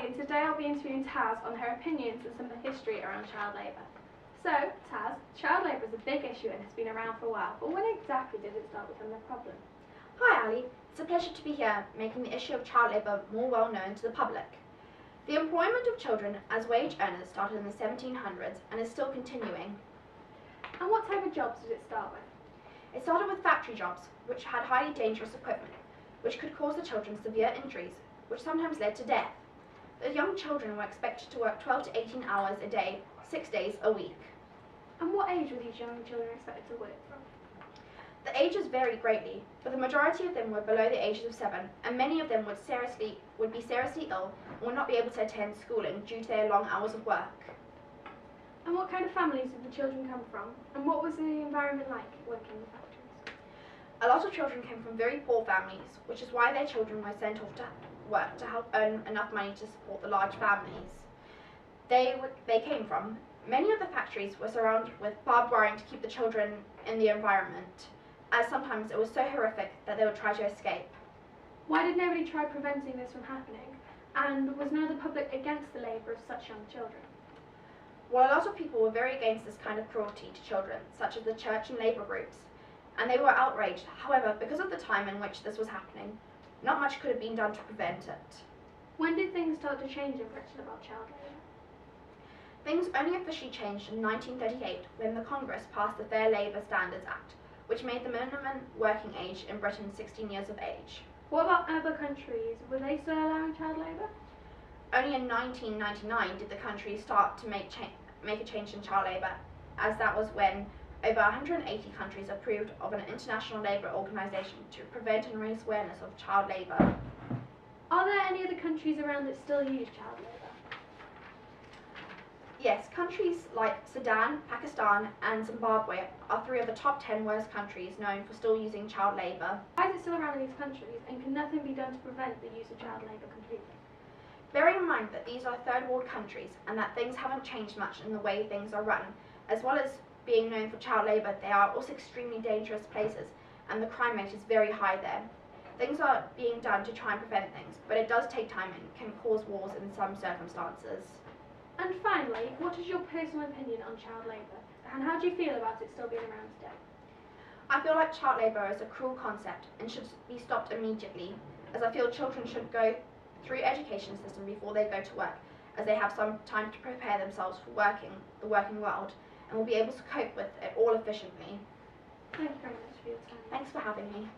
and today I'll be interviewing Taz on her opinions and some of the history around child labour. So, Taz, child labour is a big issue and has been around for a while, but when exactly did it start becoming a problem? Hi Ali, it's a pleasure to be here making the issue of child labour more well known to the public. The employment of children as wage earners started in the 1700s and is still continuing. And what type of jobs did it start with? It started with factory jobs, which had highly dangerous equipment, which could cause the children severe injuries, which sometimes led to death. The young children were expected to work 12 to 18 hours a day, 6 days a week. And what age were these young children expected to work from? The ages varied greatly, but the majority of them were below the ages of 7, and many of them would be seriously ill and would not be able to attend schooling due to their long hours of work. And what kind of families did the children come from? And what was the environment like working in the factories? A lot of children came from very poor families, which is why their children were sent off to work to help earn enough money to support the large families they came from. Many of the factories were surrounded with barbed wiring to keep the children in the environment, as sometimes it was so horrific that they would try to escape. Why did nobody try preventing this from happening? And was none of the public against the labour of such young children? Well, a lot of people were very against this kind of cruelty to children, such as the church and labour groups, and they were outraged. However, because of the time in which this was happening, not much could have been done to prevent it. When did things start to change in Britain about child labour? Things only officially changed in 1938 when the Congress passed the Fair Labour Standards Act, which made the minimum working age in Britain 16 years of age. What about other countries? Were they still allowing child labour? Only in 1999 did the country start to make a change in child labour, as that was when over 180 countries approved of an international labour organisation to prevent and raise awareness of child labour. Are there any other countries around that still use child labour? Yes, countries like Sudan, Pakistan and Zimbabwe are 3 of the top 10 worst countries known for still using child labour. Why is it still around in these countries, and can nothing be done to prevent the use of child labour completely? Bearing in mind that these are third world countries and that things haven't changed much in the way things are run, as well as being known for child labour, they are also extremely dangerous places and the crime rate is very high there. Things are being done to try and prevent things, but it does take time and can cause wars in some circumstances. And finally, what is your personal opinion on child labour, and how do you feel about it still being around today? I feel like child labour is a cruel concept and should be stopped immediately, as I feel children should go through education system before they go to work, as they have some time to prepare themselves for the working world and will be able to cope with it all efficiently. Thank you very much for your time. Thanks for having me.